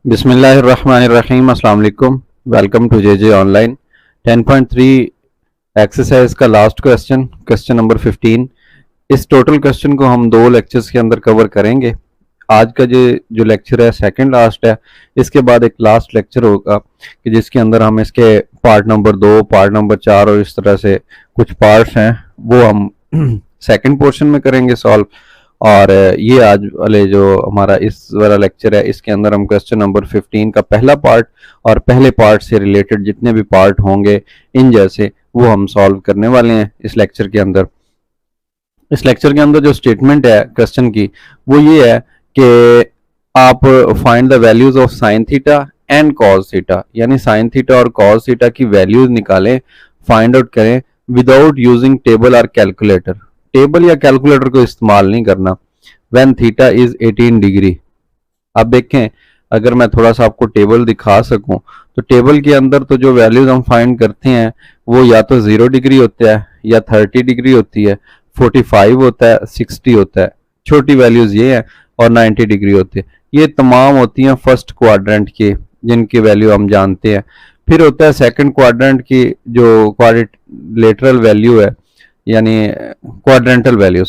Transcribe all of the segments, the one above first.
बिस्मिल्लाहिर्रहमानिर्रहीम अस्सलाम वालेकुम। Welcome to J online. 10.3 exercise का लास्ट क्वेश्चन नंबर 15। इस टोटल क्वेश्चन को हम 2 लेक्चर्स के अंदर कवर करेंगे। आज का जो लेक्चर है सेकंड लास्ट है। इसके बाद एक लास्ट लेक्चर होगा कि जिसके अंदर हम इसके पार्ट नंबर 2, पार्ट नंबर 4 और इस तरह से कुछ पार्ट्स हैं वो हम सेकंड पोर्शन में करेंगे सॉल्व। और ये आज वाले जो हमारा इस वाला लेक्चर है इसके अंदर हम क्वेश्चन नंबर 15 का पहला पार्ट और पहले पार्ट से रिलेटेड जितने भी पार्ट होंगे इन जैसे वो हम सॉल्व करने वाले हैं इस लेक्चर के अंदर। इस लेक्चर के अंदर जो स्टेटमेंट है क्वेश्चन की वो ये है कि आप find the values of sine theta and cos theta, यानी साइन थीटा और कॉस थीटा की वैल्यूज निकालें, फाइंड आउट करें विदाउट यूजिंग टेबल और कैलकुलेटर। टेबल या कैलकुलेटर को इस्तेमाल नहीं करना। When theta is 18 degree. अब देखें, अगर मैं थोड़ा सा आपको टेबल दिखा सकूं तो टेबल के अंदर तो जो वैल्यूज हम फाइंड करते हैं वो या तो 0 डिग्री होता है या 30 डिग्री होती है, 45 होता है, 60 होता है, छोटी वैल्यूज ये है, और 90 डिग्री होती है। ये तमाम होती हैं फर्स्ट क्वाड्रेंट की जिनकी वैल्यू हम जानते हैं। फिर होता है सेकंड क्वाड्रेंट की जो क्वाड्रिलेटरल वैल्यू है, यानी क्वाड्रेंटल वैल्यू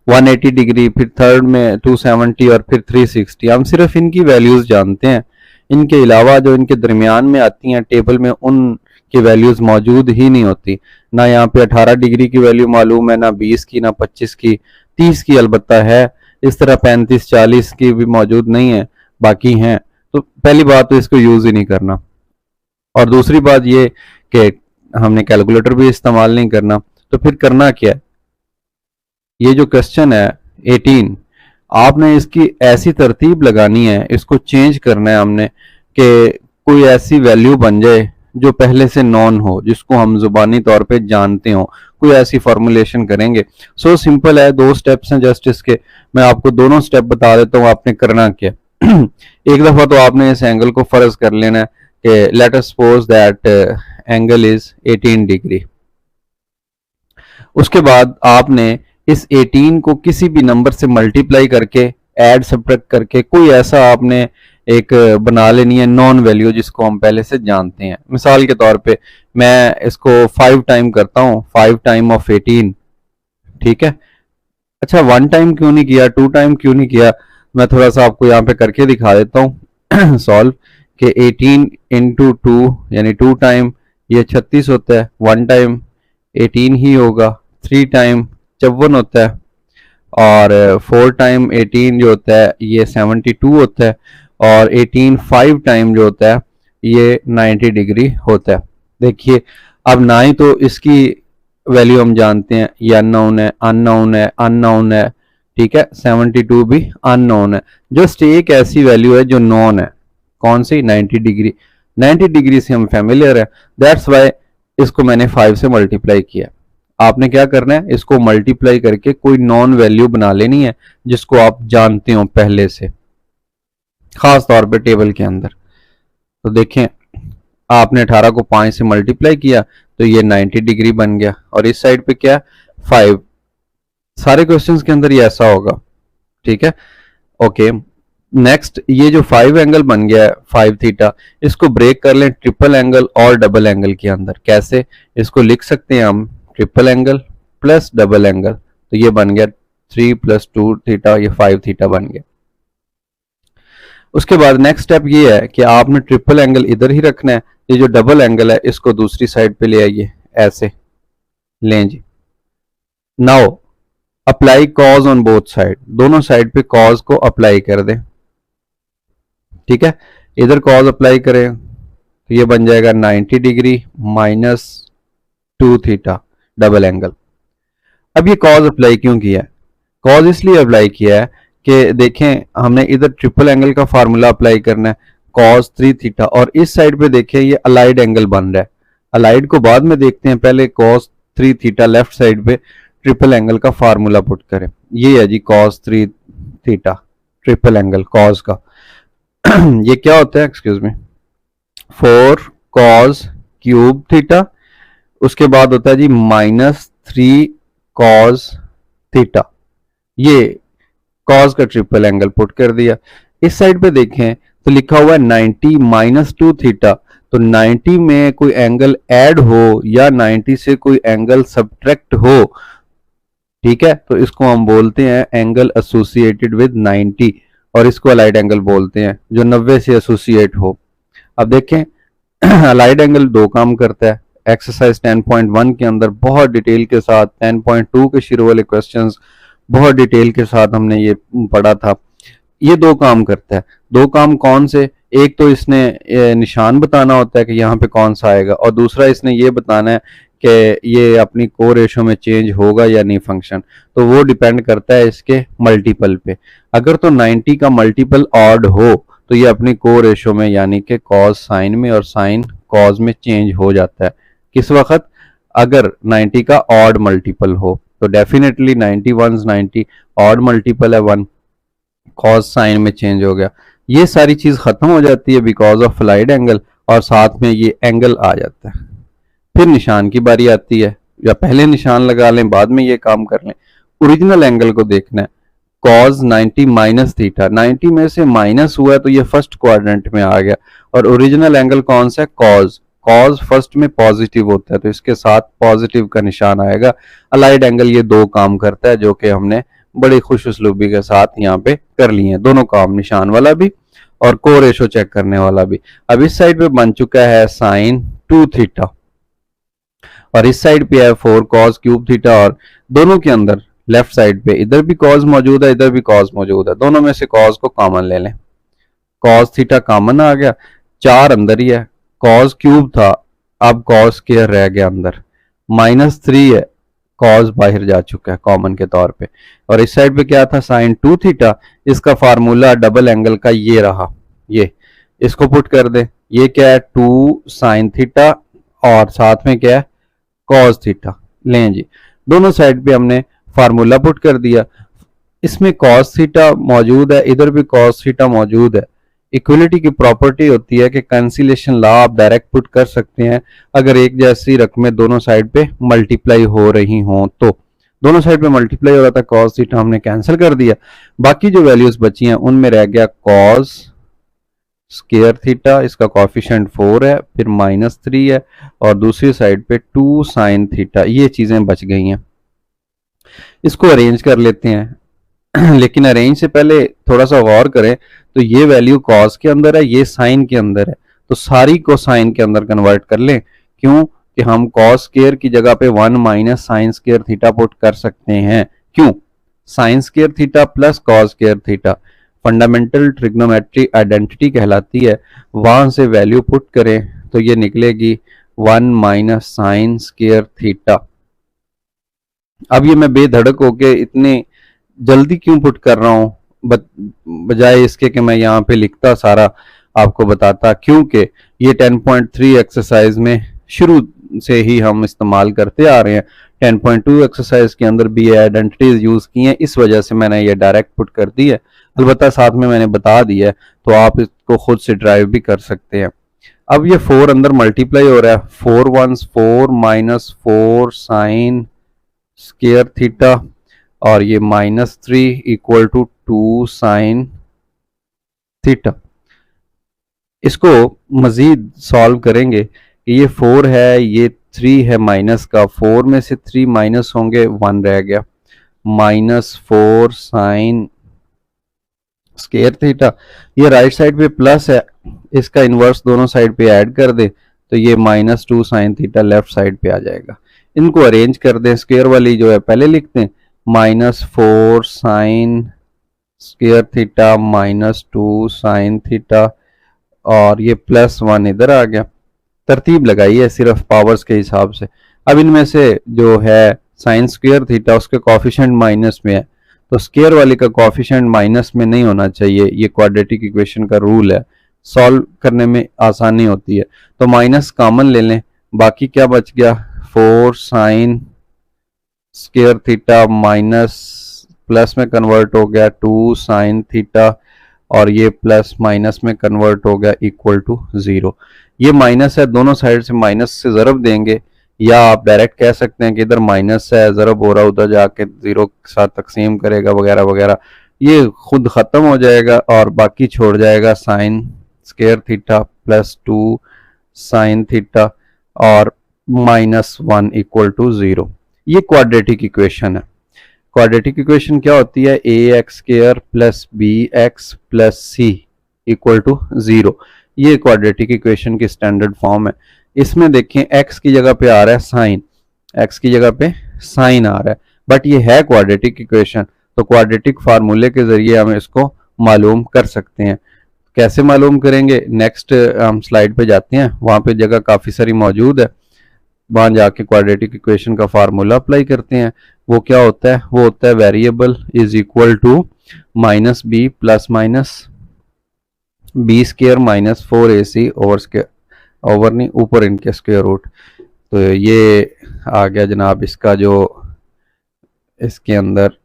180 डिग्री, फिर थर्ड में 270 और फिर 360। हम सिर्फ इनकी वैल्यूज जानते हैं। इनके अलावा जो इनके दरमियान में आती हैं टेबल में उनकी वैल्यूज मौजूद ही नहीं होती। ना यहाँ पे 18 डिग्री की वैल्यू मालूम है, ना 20 की, ना 25 की, 30 की अलबत्ता है। इस तरह 35, 40 की भी मौजूद नहीं है, बाकी हैं। तो पहली बात तो इसको यूज ही नहीं करना, और दूसरी बात ये कि हमने कैलकुलेटर भी इस्तेमाल नहीं करना। तो फिर करना क्या है, ये जो क्वेश्चन है 18, आपने इसकी ऐसी तरतीब लगानी है, इसको चेंज करना है हमने कि कोई ऐसी वैल्यू बन जाए जो पहले से नॉन हो, जिसको हम जुबानी तौर पे जानते हो। कोई ऐसी फॉर्मुलेशन करेंगे। सो सिंपल है, 2 स्टेप्स हैं जस्ट इसके। मैं आपको दोनों स्टेप बता देता हूँ आपने करना क्या। एक दफा तो आपने इस एंगल को फर्ज कर लेना है कि let us suppose that angle is 18 degree. उसके बाद आपने इस 18 को किसी भी नंबर से मल्टीप्लाई करके, ऐड सब्ट्रैक्ट करके, कोई ऐसा आपने एक बना लेनी है नॉन वैल्यू जिसको हम पहले से जानते हैं। मिसाल के तौर पे मैं इसको 5 टाइम करता हूं, 5 टाइम ऑफ 18, ठीक है। अच्छा, 1 टाइम क्यों नहीं किया, 2 टाइम क्यों नहीं किया, मैं थोड़ा सा आपको यहाँ पे करके दिखा देता हूँ सॉल्व कि 18 इंटू 2 यानी 2 टाइम ये 36 होता है, 1 टाइम 18 ही होगा, 3 टाइम 54 होता है, और 4 टाइम 18 जो होता है ये 72 होता है, और 18 5 टाइम जो होता है ये 90 डिग्री होता है। देखिए, अब ना ही तो इसकी वैल्यू हम जानते हैं, ये अननोन है, अननोन है, अननोन है, ठीक है। 72 भी अननोन है। जस्ट एक ऐसी वैल्यू है जो नॉन है, कौन सी, 90 डिग्री। 90 डिग्री से हम फैमिलियर है, दैट्स वाई इसको मैंने 5 से मल्टीप्लाई किया। आपने क्या करना है, इसको मल्टीप्लाई करके कोई नॉन वैल्यू बना लेनी है जिसको आप जानते हो पहले से, खास तौर पे टेबल के अंदर। तो देखें, आपने 18 को 5 से मल्टीप्लाई किया तो ये 90 डिग्री बन गया, और इस साइड पे क्या 5। सारे क्वेश्चंस के अंदर ये ऐसा होगा, ठीक है। ओके, नेक्स्ट ये जो 5 एंगल बन गया है 5 थीटा, इसको ब्रेक कर लें ट्रिपल एंगल और डबल एंगल के अंदर। कैसे, इसको लिख सकते हैं हम triple angle plus double angle, तो ये बन गया 3 + 2 थीटा, ये 5 थीटा बन गया। उसके बाद नेक्स्ट स्टेप ये है कि आपने ट्रिपल एंगल इधर ही रखना है, ये जो डबल एंगल है इसको दूसरी साइड पे ले आइए, ऐसे लें जी। Now apply cos on both side, दोनों साइड पे कॉज को अप्लाई कर दें, ठीक है। इधर कॉज अप्लाई करें तो ये बन जाएगा 90 डिग्री -2 थीटा डबल एंगल। अब ये कॉज अप्लाई क्यों किया है, कॉज इसलिए अप्लाई किया है कि देखें हमने इधर ट्रिपल एंगल का फार्मूला अप्लाई करना है, कॉस 3 थीटा, और इस साइड पे देखें ये अलाइड एंगल बन रहा है। अलाइड को बाद में देखते हैं, पहले कॉस 3 थीटा लेफ्ट साइड पे ट्रिपल एंगल का फार्मूला पुट करें। ये है जी cos 3 theta triple angle cos का। ये क्या होता है, excuse me, 4 cos cube theta, उसके बाद होता है जी -3 कॉस थीटा। ये कॉस का ट्रिपल एंगल पुट कर दिया। इस साइड पे देखें तो लिखा हुआ है 90 माइनस 2 थीटा। तो 90 में कोई एंगल ऐड हो या 90 से कोई एंगल सब्ट्रैक्ट हो, ठीक है, तो इसको हम बोलते हैं एंगल एसोसिएटेड विद 90, और इसको अलाइड एंगल बोलते हैं जो 90 से एसोसिएट हो। अब देखें अलाइड एंगल दो काम करता है। एक्सरसाइज 10.1 के अंदर बहुत डिटेल के साथ, 10.2 के शुरू वाले क्वेश्चंस बहुत डिटेल के साथ हमने ये पढ़ा था। ये दो काम करता है। दो काम कौन से? एक तो इसने निशान बताना होता है कि यहाँ पे कौन सा आएगा, और दूसरा इसने ये बताना है कि ये अपनी को रेशो में चेंज होगा या नहीं फंक्शन। तो वो डिपेंड करता है इसके मल्टीपल पे। अगर तो 90 का मल्टीपल ऑड हो तो ये अपनी को रेशो में यानी कि कॉज साइन में और साइन कॉज में चेंज हो जाता है। किस वक्त? अगर 90 का ऑड मल्टीपल हो तो डेफिनेटली 91 90 ऑड मल्टीपल है 1, कॉज साइन में चेंज हो गया। ये सारी चीज खत्म हो जाती है बिकॉज ऑफ अलाइड एंगल, और साथ में ये एंगल आ जाता है। फिर निशान की बारी आती है, या पहले निशान लगा लें बाद में ये काम कर लें। ओरिजिनल एंगल को देखना है। कॉज 90 माइनस थीटा, 90 में से माइनस हुआ तो ये फर्स्ट क्वाड्रेंट में आ गया, और ओरिजिनल एंगल कौन सा है? कॉज। कॉज फर्स्ट में पॉजिटिव होता है तो इसके साथ पॉजिटिव का निशान आएगा। अलाइड एंगल ये दो काम करता है जो कि हमने बड़ी खुश उसलूबी के साथ यहाँ पे कर लिए हैं, दोनों काम, निशान वाला भी और को रेशो चेक करने वाला भी। अब इस साइड पे बन चुका है साइन 2 थीटा, और इस साइड पे है 4 कॉस क्यूब थीटा, और दोनों के अंदर लेफ्ट साइड पे इधर भी कॉस मौजूद है, इधर भी कॉस मौजूद है। दोनों में से कॉस को कॉमन ले लें। कॉस थीटा कॉमन आ गया, 4 अंदर ही है, कॉस क्यूब था, अब कॉस स्क्वायर रह गया अंदर, -3 है, कॉस बाहर जा चुका है कॉमन के तौर पे। और इस साइड पे क्या था? Sine 2 theta. इसका फार्मूला डबल एंगल का ये रहा, ये इसको पुट कर दे। ये क्या है? 2 साइन थीटा, और साथ में क्या है? Cos theta. लें जी, दोनों साइड पे हमने फार्मूला पुट कर दिया। इसमें कॉस थीटा मौजूद है, इधर भी कॉस थीटा मौजूद है। इक्वलिटी की प्रॉपर्टी होती है कि कैंसिलेशन लॉ आप डायरेक्ट पुट कर सकते हैं अगर एक जैसी रकमें दोनों साइड पे मल्टीप्लाई हो रही हों। तो दोनों साइड पे मल्टीप्लाई हो रहा था, कॉस थीटा हमने कैंसिल कर दिया। बाकी जो वैल्यूज बची हैं उनमें रह गया कॉस स्क्वायर थीटा, इसका कॉफिशिएंट 4 है, फिर -3 है, और दूसरी साइड पे 2 साइन थीटा। ये चीजें बच गई हैं। इसको अरेंज कर लेते हैं लेकिन अरेंज से पहले थोड़ा सा गौर करें तो ये वैल्यू कॉस के अंदर है, ये साइन के अंदर है, तो सारी को साइन के अंदर कन्वर्ट कर लें। क्यों? कि हम कॉस स्क्वायर की जगह पे 1 minus sine square theta put कर सकते हैं। क्यों? Sign square theta plus cos square theta fundamental trigonometry identity कहलाती है। वहां से वैल्यू पुट करें तो ये निकलेगी 1 माइनस साइन स्क्वायर थीटा। अब ये मैं बेधड़क होके इतने जल्दी क्यों पुट कर रहा हूं बजाय इसके कि मैं यहाँ पे लिखता सारा आपको बताता, क्योंकि ये 10.3 एक्सरसाइज में शुरू से ही हम इस्तेमाल करते आ रहे हैं। 10.2 एक्सरसाइज के अंदर भी ये आइडेंटिटीज यूज की हैं, इस वजह से मैंने ये डायरेक्ट पुट कर दी है। अलबत्ता साथ में मैंने बता दिया है तो आप इसको खुद से ड्राइव भी कर सकते हैं। अब ये 4 अंदर मल्टीप्लाई हो रहा है, 4 1 4 माइनस 4 साइन स्क्वायर थीटा, और ये -3 इक्वल टू 2 साइन थीटा। इसको मजीद सॉल्व करेंगे कि ये 4 है, ये 3 है माइनस का, 4 में से 3 माइनस होंगे, 1 रह गया, -4 साइन स्क्वायर थीटा। ये राइट साइड पे प्लस है, इसका इन्वर्स दोनों साइड पे ऐड कर दे तो ये -2 साइन थीटा लेफ्ट साइड पे आ जाएगा। इनको अरेंज कर दें, स्क्वायर वाली जो है पहले लिखते हैं, -4 sign square theta -2 sine theta, और ये +1 इधर आ गया। तरतीब लगाई है सिर्फ पावर्स के हिसाब से। अब इनमें से जो है साइन स्क्वायर थीटा उसके कॉफिशिएंट माइनस में है, तो स्क्वायर वाले का कॉफिशिएंट माइनस में नहीं होना चाहिए, ये क्वाड्रेटिक इक्वेशन का रूल है, सॉल्व करने में आसानी होती है। तो माइनस कॉमन ले लें, बाकी क्या बच गया? 4 sign square theta minus plus में कन्वर्ट हो गया 2 साइन थीटा, और ये प्लस माइनस में कन्वर्ट हो गया इक्वल टू 0। ये माइनस है, दोनों साइड से माइनस से ज़रब देंगे, या आप डायरेक्ट कह सकते हैं कि इधर माइनस है, ज़रब हो रहा उधर जाके 0 के साथ तकसीम करेगा वगैरह वगैरह। ये खुद ख़त्म हो जाएगा और बाकी छोड़ जाएगा sine square theta plus 2 sine theta और -1 इक्वल टू 0। ये क्वाड्रेटिक इक्वेशन है। क्वाड्रेटिक इक्वेशन क्या होती है? A X square plus B X plus C equal to 0। ये क्वाड्रेटिक इक्वेशन की स्टैंडर्ड फॉर्म है। इसमें देखें x की जगह पे आ रहा है साइन, x की जगह पे साइन आ रहा है, बट ये है क्वाड्रेटिक इक्वेशन, तो क्वाड्रेटिक फार्मूले के जरिए हम इसको मालूम कर सकते हैं। कैसे मालूम करेंगे? नेक्स्ट हम स्लाइड पे जाते हैं, वहाँ पे जगह काफ़ी सारी मौजूद है, वहाँ जाके क्वाड्रेटिक इक्वेशन का फार्मूला अप्लाई करते हैं। वो क्या होता है? वो होता है variable is equal to minus B plus minus B square minus 4ac over square, over नहीं ऊपर इनके स्क्वायर रूट। तो ये आ गया जनाब इसका जो इसके अंदर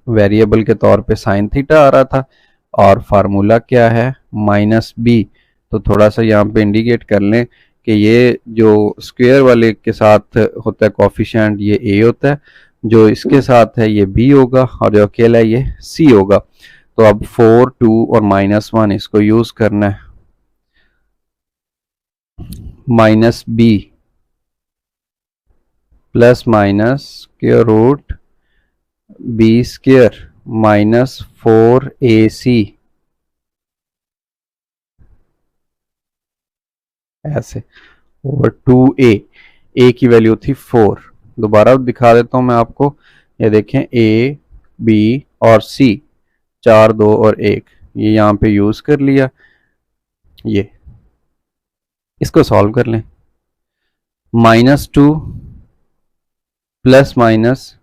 वेरिएबल के तौर पे साइन थीटा आ रहा था और फार्मूला क्या है? Minus B. तो थोड़ा सा यहाँ पे इंडिकेट कर लें कि ये जो स्क्वायर वाले के साथ होता है कोफिशिएंट ये ए होता है, जो इसके साथ है ये बी होगा और जो अकेला है ये सी होगा। तो अब 4, 2 और -1 इसको यूज करना है। Minus B plus minus square root B square minus 4ac ऐसे ओवर 2a। a की वैल्यू थी 4। दोबारा दिखा देता हूं मैं आपको, ये देखें a, b और c, 4, 2 और 1 ये यहाँ पे यूज कर लिया। ये इसको सॉल्व कर लें। -2 प्लस माइनस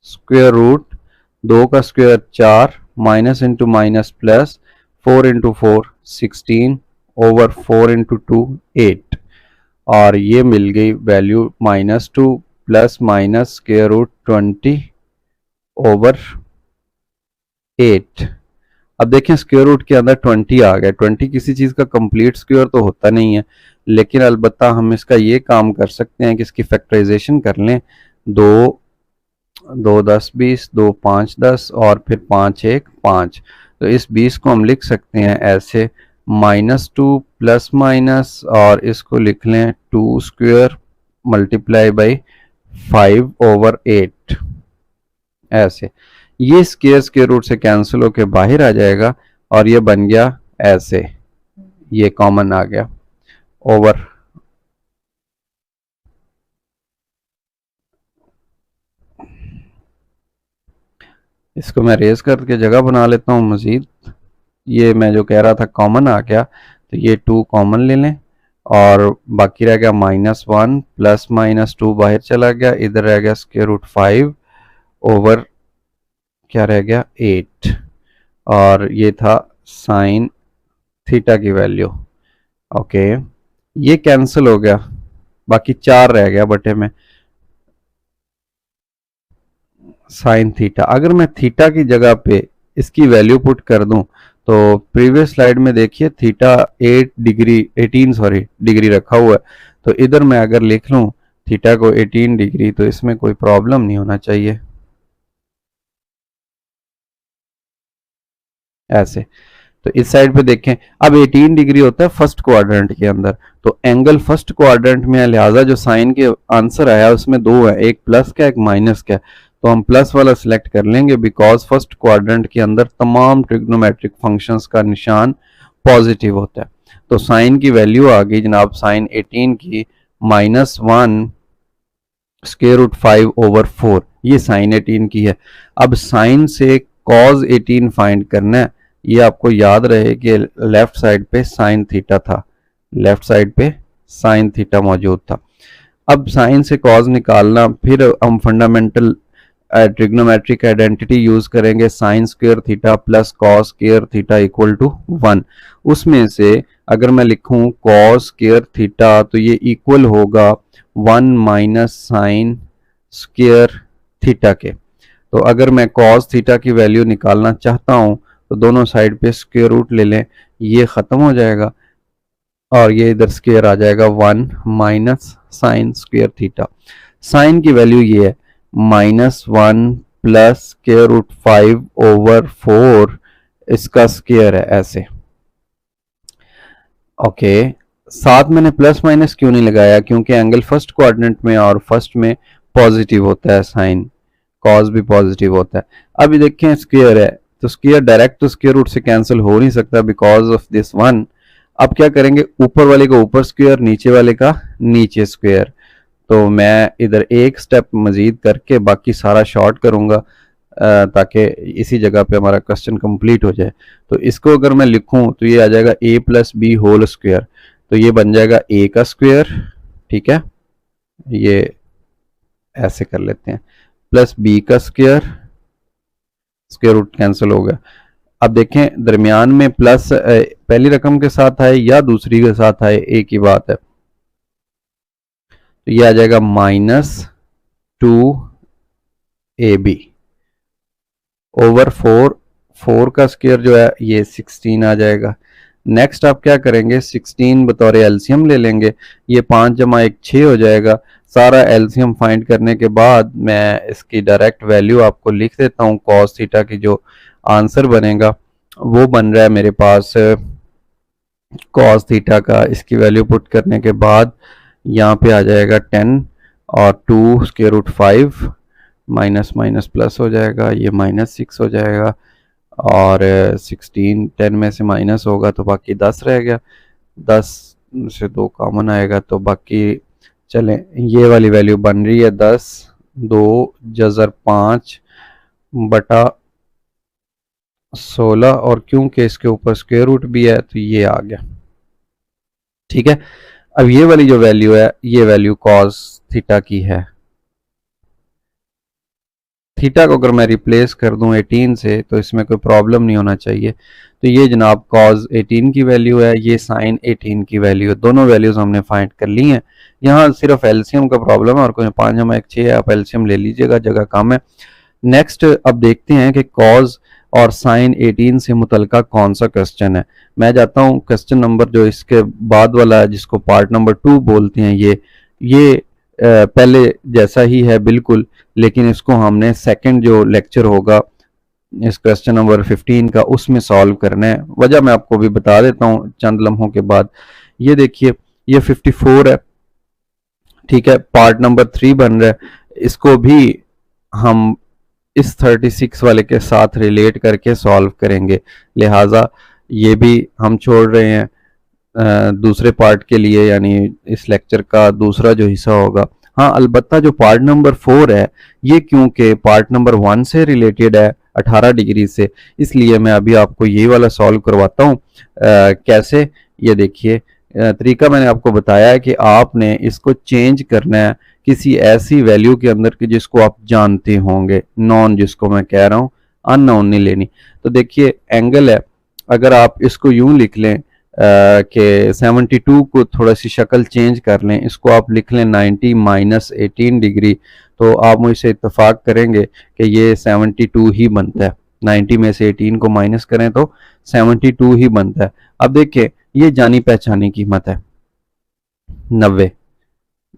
स्क्वायर रूट 2 का square 4 minus into minus plus 4 into 4 16 over 4 into 2 8 और ये मिल गई value -2 plus minus square root 20 over 8। अब देखें स्क्वायर रूट के अंदर 20 आ गया। 20 किसी चीज़ का कंप्लीट स्क्वायर तो होता नहीं है, लेकिन अलबत्ता हम इसका ये काम कर सकते हैं कि इसकी फैक्टराइजेशन कर लें। 2 2 10 20 2 5 10 और फिर 5 1 5। तो इस 20 को हम लिख सकते हैं ऐसे -2 प्लस माइनस और इसको लिख लें 2 स्क्वायर मल्टीप्लाई बाई 5 ओवर 8 ऐसे। ये स्क्वायर रूट से कैंसिल होके बाहर आ जाएगा और ये बन गया ऐसे, ये कॉमन आ गया ओवर। इसको मैं रेज करके जगह बना लेता हूँ मजीद। ये मैं जो कह रहा था कॉमन आ गया, तो ये 2 कॉमन ले लें और बाकी रह गया -1 प्लस -2 बाहर चला गया, इधर रह गया स्क्वायर रूट 5 ओवर क्या रह गया 8 और ये था साइन थीटा की वैल्यू। ओके, ये कैंसिल हो गया, बाकी 4 रह गया बटे में साइन थीटा। अगर मैं थीटा की जगह पे इसकी वैल्यू पुट कर दूं तो प्रीवियस स्लाइड में देखिए थीटा 18 डिग्री रखा हुआ है, तो इधर मैं अगर लिख लूं थीटा को 18 डिग्री तो इसमें कोई प्रॉब्लम नहीं होना चाहिए ऐसे। तो इस साइड पे देखें, अब 18 डिग्री होता है फर्स्ट क्वाड्रेंट के अंदर, तो एंगल फर्स्ट क्वाड्रेंट में है, लिहाजा जो साइन के आंसर आया उसमें 2 है, एक प्लस का एक माइनस का। तो हम प्लस वाला सिलेक्ट कर लेंगे बिकॉज फर्स्ट क्वाड्रेंट के अंदर तमाम ट्रिग्नोमेट्रिक फंक्शंस का निशान पॉजिटिव होता है। तो साइन की वैल्यू आ गई जनाब साइन 18 की -1 स्क्वायर रूट 5 ओवर 4, ये साइन 18 की है। अब साइन से कॉज 18 फाइंड करना है। ये आपको याद रहे कि लेफ्ट साइड पे साइन थीटा था, लेफ्ट साइड पे साइन थीटा मौजूद था। अब साइन से कॉज निकालना, फिर हम फंडामेंटल ट्रिग्नोमेट्रिक आइडेंटिटी यूज करेंगे, sine square theta plus cos square theta equal to 1। उसमें से अगर मैं लिखूं कॉस स्क्वायर थीटा तो ये इक्वल होगा 1 माइनस साइन स्क्वायर थीटा के। तो अगर मैं कॉस थीटा की वैल्यू निकालना चाहता हूं तो दोनों साइड पे स्क्वायर रूट ले लें, ये खत्म हो जाएगा और ये इधर स्क्वायर आ जाएगा 1 minus sine square theta. Sine की वैल्यू ये है -1 प्लस स्क्वायर रूट 5/4 इसका स्क्वायर है ऐसे। ओके, साथ मैंने प्लस माइनस क्यों नहीं लगाया, क्योंकि एंगल फर्स्ट क्वाड्रेंट में और फर्स्ट में पॉजिटिव होता है, साइन कॉस भी पॉजिटिव होता है। अभी देखें स्क्वायर है तो स्क्वायर डायरेक्ट तो स्क्वायर रूट से कैंसिल हो नहीं सकता बिकॉज ऑफ दिस वन। अब क्या करेंगे, ऊपर वाले का ऊपर स्क्वायर, नीचे वाले का नीचे स्क्वायर। तो मैं इधर एक स्टेप मजीद करके बाकी सारा शॉर्ट करूंगा ताकि इसी जगह पे हमारा क्वेश्चन कंप्लीट हो जाए। तो इसको अगर मैं लिखूं तो ये आ जाएगा a plus B whole square, तो ये बन जाएगा a का स्क्वायर, ठीक है, ये ऐसे कर लेते हैं, प्लस b का स्क्वायर, स्क्वायर रूट कैंसिल हो गया। अब देखें दरमियान में प्लस पहली रकम के साथ आए या दूसरी के साथ आए एक ही बात है, तो ये आ जाएगा -2ab ओवर 4, 4 का स्क्वायर जो है ये 16 आ जाएगा। नेक्स्ट आप क्या करेंगे, 16 बतौर एलसीएम ले लेंगे, ये 5 जमा 1 6 हो जाएगा। सारा एलसीएम फाइंड करने के बाद मैं इसकी डायरेक्ट वैल्यू आपको लिख देता हूँ। कॉस थीटा की जो आंसर बनेगा वो बन रहा है मेरे पास कॉस थीटा का, इसकी वैल्यू पुट करने के बाद यहाँ पे आ जाएगा 10 और 2 square root 5 minus minus plus हो जाएगा, ये -6 हो जाएगा और 16 10 में से माइनस होगा तो बाकी 10 रह गया, 10 से 2 कॉमन आएगा तो बाकी चलें ये वाली वैल्यू बन रही है 10 2 जज़र 5 बटा 16 और क्योंकि इसके ऊपर स्क्वायर रूट भी है तो ये आ गया, ठीक है। अब ये वाली जो वैल्यू है ये वैल्यू कॉस थीटा की है। थीटा को अगर मैं रिप्लेस कर दूं 18 से तो इसमें कोई प्रॉब्लम नहीं होना चाहिए। तो ये जनाब कॉस 18 की वैल्यू है, ये साइन 18 की वैल्यू है, दोनों वैल्यूज हमने फाइंड कर ली हैं। यहाँ सिर्फ एलसीएम का प्रॉब्लम है और कोई 5 जमा 1 6 है, आप एलसीएम ले लीजिएगा, जगह कम है। नेक्स्ट अब देखते हैं कि कॉस और साइन 18 से मुतलका कौन सा क्वेश्चन है। मैं जाता हूँ क्वेश्चन नंबर जो इसके बाद वाला है जिसको पार्ट नंबर 2 बोलते हैं, ये पहले जैसा ही है बिल्कुल, लेकिन इसको हमने सेकंड जो लेक्चर होगा इस क्वेश्चन नंबर 15 का उसमें सॉल्व करना है। वजह मैं आपको भी बता देता हूँ चंद लम्हों के बाद। ये देखिए ये 54 है, ठीक है, पार्ट नंबर 3 बन रहा है, इसको भी हम इस 36 वाले के साथ रिलेट करके सॉल्व करेंगे, लिहाजा ये भी हम छोड़ रहे हैं दूसरे पार्ट के लिए, यानी इस लेक्चर का दूसरा जो हिस्सा होगा। हाँ, अलबत्ता जो पार्ट नंबर 4 है ये क्योंकि पार्ट नंबर 1 से रिलेटेड है 18 डिग्री से, इसलिए मैं अभी आपको ये वाला सॉल्व करवाता हूँ। कैसे, ये देखिए तरीका मैंने आपको बताया है कि आपने इसको चेंज करना है किसी ऐसी वैल्यू के अंदर कि जिसको आप जानते होंगे, नॉन जिसको मैं कह रहा हूँ, अननोन नहीं लेनी। तो देखिए एंगल है, अगर आप इसको यूं लिख लें कि 72 को थोड़ा सी शक्ल चेंज कर लें, इसको आप लिख लें 90 माइनस 18 डिग्री, तो आप मुझसे इत्तेफाक करेंगे कि ये 72 ही बनता है। 90 में से 18 को माइनस करें तो 72 ही बनता है। अब देखिए ये जानी पहचानी कीमत है 90,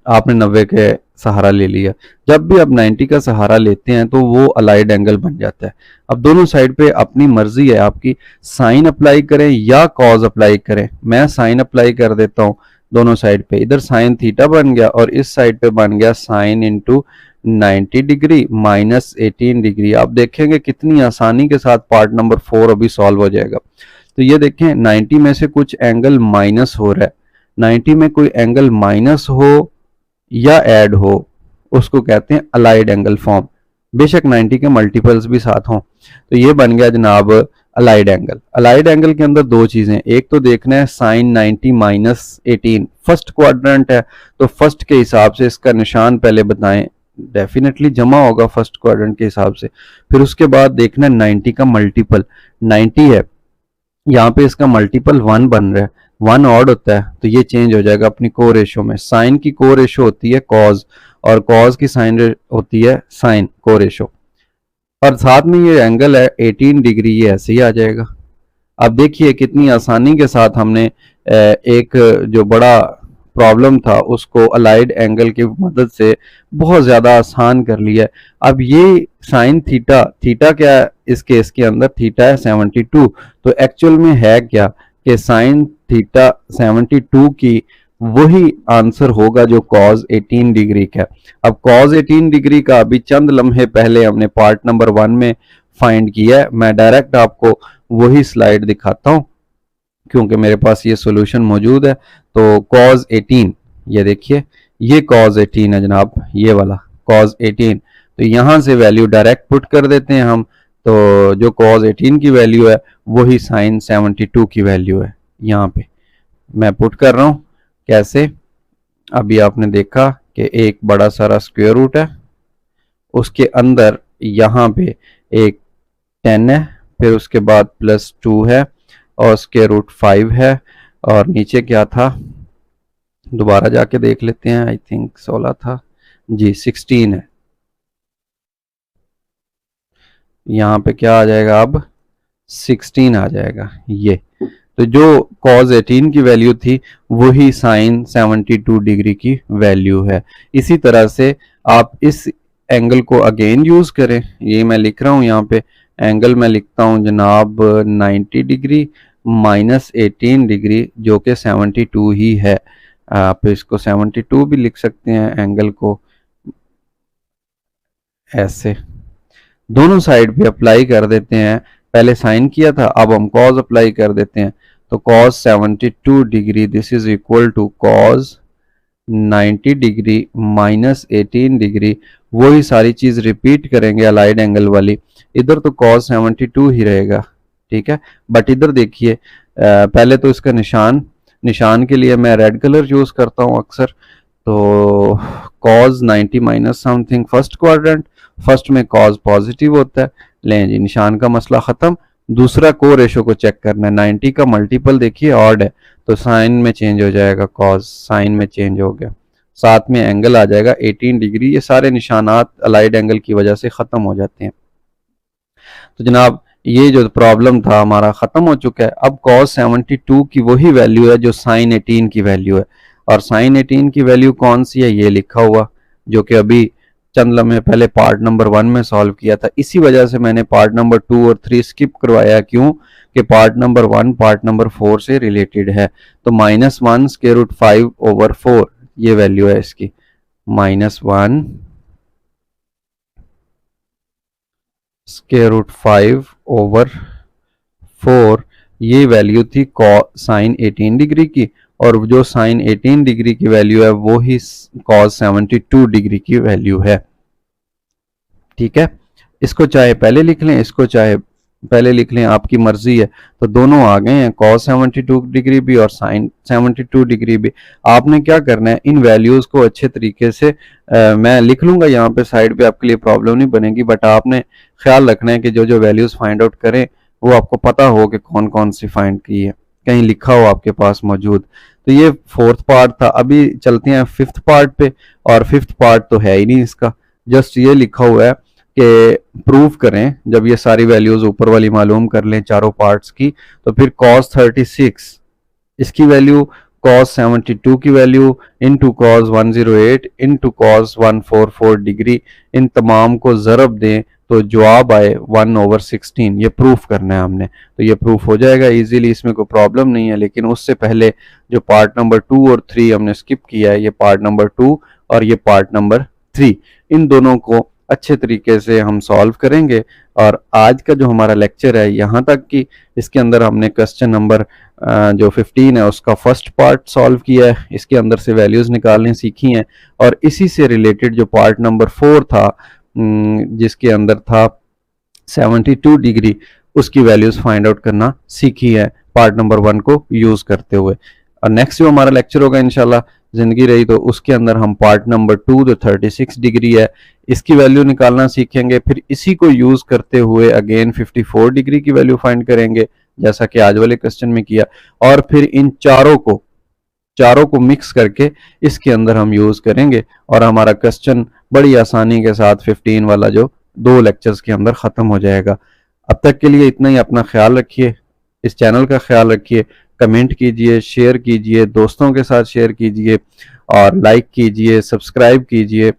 आपने 90 के सहारा ले लिया। जब भी आप 90 का सहारा लेते हैं तो वो अलाइड एंगल बन जाता है। अब दोनों साइड पे अपनी मर्जी है आपकी, साइन अप्लाई करें या कॉज अप्लाई करें। मैं साइन अप्लाई कर देता हूं दोनों साइड पे, इधर साइन थीटा बन गया और इस साइड पे बन गया sine into 90 degree minus 18 degree. आप देखेंगे कितनी आसानी के साथ पार्ट नंबर 4 अभी सॉल्व हो जाएगा। तो ये देखें 90 में से कुछ एंगल माइनस हो रहा है, 90 में कोई एंगल माइनस हो या ऐड हो उसको कहते हैं अलाइड एंगल फॉर्म, बेशक 90 के मल्टीपल्स भी साथ हों। तो ये बन गया जनाब अलाइड एंगल। अलाइड एंगल के अंदर दो चीजें, एक तो देखना है साइन 90 माइनस 18 फर्स्ट क्वाड्रेंट है तो फर्स्ट के हिसाब से इसका निशान पहले बताएं, डेफिनेटली जमा होगा फर्स्ट क्वाड्रेंट के हिसाब से। फिर उसके बाद देखना है 90 का मल्टीपल, 90 है यहाँ पे इसका मल्टीपल 1 बन रहा है, 1 ऑड होता है तो ये चेंज हो जाएगा अपनी को रेशो में। साइन की को रेशो होती है कॉज और कॉज की साइन होती है साइन को रेशो, और साथ में ये एंगल है 18 डिग्री, ये ऐसे ही आ जाएगा। अब देखिए कितनी आसानी के साथ हमने एक जो बड़ा प्रॉब्लम था उसको अलाइड एंगल की मदद से बहुत ज़्यादा आसान कर लिया है। अब ये साइन थीटा, थीटा क्या है इस केस के अंदर, थीटा है 72, तो एक्चुअल में है क्या कि साइन थीटा 72 की वही आंसर होगा जो कॉज 18 डिग्री का। अब कॉज 18 डिग्री का अभी चंद लम्हे पहले हमने पार्ट नंबर 1 में फाइंड किया है। मैं डायरेक्ट आपको वही स्लाइड दिखाता हूं क्योंकि मेरे पास ये सॉल्यूशन मौजूद है। तो कॉज 18, ये देखिए ये कॉज 18 है जनाब, ये वाला कॉज 18। तो यहां से वैल्यू डायरेक्ट पुट कर देते हैं हम, तो जो कॉज 18 की वैल्यू है वही साइन 72 की वैल्यू है। यहाँ पे मैं पुट कर रहा हूं कैसे, अभी आपने देखा कि एक बड़ा सारा स्क्वायर रूट है, उसके अंदर यहाँ पे एक 10 है, फिर उसके बाद +2 है और स्क्वायर रूट 5 है, और नीचे क्या था दोबारा जाके देख लेते हैं, आई थिंक 16 था जी, 16 है। यहाँ पे क्या आ जाएगा अब 16 आ जाएगा ये। तो जो cos 18 की वैल्यू थी वही साइन 72 डिग्री की वैल्यू है। इसी तरह से आप इस एंगल को अगेन यूज करें, ये मैं लिख रहा हूं यहाँ पे एंगल मैं लिखता हूं जनाब 90 डिग्री -18 डिग्री जो कि 72 ही है। आप इसको 72 भी लिख सकते हैं एंगल को, ऐसे दोनों साइड पे अप्लाई कर देते हैं। पहले साइन किया था, अब हम कॉस अप्लाई कर देते हैं। तो cos 72 degree this is equal to cos 90 degree -18 degree, वही सारी चीज रिपीट करेंगे अलाइड एंगल वाली। इधर तो कॉस 72 ही रहेगा, ठीक है। बट इधर देखिए पहले तो इसका निशान के लिए मैं रेड कलर यूज करता हूं अक्सर। तो cos 90 minus something first quadrant, first में कॉस पॉजिटिव होता है। लें जी निशान का मसला खत्म। दूसरा को रेशो को चेक करना है, 90 का मल्टीपल देखिए ऑड है तो साइन में चेंज हो जाएगा, कॉस साइन में चेंज हो गया, साथ में एंगल आ जाएगा 18 डिग्री। ये सारे निशानात अलाइड एंगल की वजह से खत्म हो जाते हैं। तो जनाब ये जो प्रॉब्लम था हमारा खत्म हो चुका है। अब cos 72 की वही वैल्यू है जो sin 18 की वैल्यू है, और sin 18 की वैल्यू कौन सी है ये लिखा हुआ, जो कि अभी चंद लम्हे पहले पार्ट नंबर 1 में सॉल्व किया था। इसी वजह से मैंने पार्ट नंबर 2 और 3 स्किप करवाया, क्यों कि पार्ट नंबर 1 पार्ट नंबर 4 से रिलेटेड है। तो -1 स्क्वायर रूट 5/4 ये वैल्यू है इसकी, -1 स्क्वायर रूट 5/4 ये वैल्यू थी साइन 18 डिग्री की, और जो साइन 18 डिग्री की वैल्यू है वो ही cos 72 डिग्री की वैल्यू है, ठीक है। इसको चाहे पहले लिख लें, इसको चाहे पहले लिख लें, आपकी मर्जी है। तो दोनों आ गए हैं, cos 72 डिग्री भी और sin 72 डिग्री भी। आपने क्या करना है, इन वैल्यूज को अच्छे तरीके से मैं लिख लूंगा यहाँ पे साइड पे, आपके लिए प्रॉब्लम नहीं बनेगी। बट आपने ख्याल रखना है कि जो जो वैल्यूज फाइंड आउट करें वो आपको पता हो कि कौन कौन सी फाइंड की है, कहीं लिखा हो आपके पास मौजूद। तो ये 4th पार्ट था। अभी चलते हैं 5th पार्ट पे, और 5th पार्ट तो है ही नहीं इसका, जस्ट ये लिखा हुआ है कि प्रूव करें। जब ये सारी वैल्यूज ऊपर वाली मालूम कर लें चारों पार्ट्स की, तो फिर cos 36 इसकी वैल्यू, cos 72 की value into cos 108 into cos 144 degree, इन तमाम को ज़रब दें तो जवाब आए 1/16। ये प्रूफ करना है हमने, तो ये प्रूफ हो जाएगा इजीली, इसमें कोई प्रॉब्लम नहीं है। लेकिन उससे पहले जो पार्ट नंबर 2 और 3 हमने स्किप किया है, ये पार्ट नंबर 2 और ये पार्ट नंबर 3, इन दोनों को अच्छे तरीके से हम सॉल्व करेंगे। और आज का जो हमारा लेक्चर है यहाँ तक कि इसके अंदर हमने क्वेश्चन नंबर जो 15 है उसका फर्स्ट पार्ट सॉल्व किया है, इसके अंदर से वैल्यूज निकालने सीखी हैं, और इसी से रिलेटेड जो पार्ट नंबर 4 था जिसके अंदर था 72 डिग्री, उसकी वैल्यूज फाइंड आउट करना सीखी है पार्ट नंबर 1 को यूज करते हुए। और नेक्स्ट जो हमारा लेक्चर होगा इंशाल्लाह जिंदगी रही तो उसके अंदर हम पार्ट नंबर 2 जो 36 डिग्री है इसकी वैल्यू निकालना सीखेंगे। फिर इसी को यूज करते हुए अगेन 54 डिग्री की वैल्यू फाइंड करेंगे जैसा कि आज वाले क्वेश्चन में किया, और फिर इन चारों को मिक्स करके इसके अंदर हम यूज करेंगे, और हमारा क्वेश्चन बड़ी आसानी के साथ 15 वाला जो 2 लेक्चर्स के अंदर खत्म हो जाएगा। अब तक के लिए इतना ही। अपना ख्याल रखिए, इस चैनल का ख्याल रखिए। कमेंट कीजिए, शेयर कीजिए, दोस्तों के साथ शेयर कीजिए और लाइक कीजिए, सब्सक्राइब कीजिए।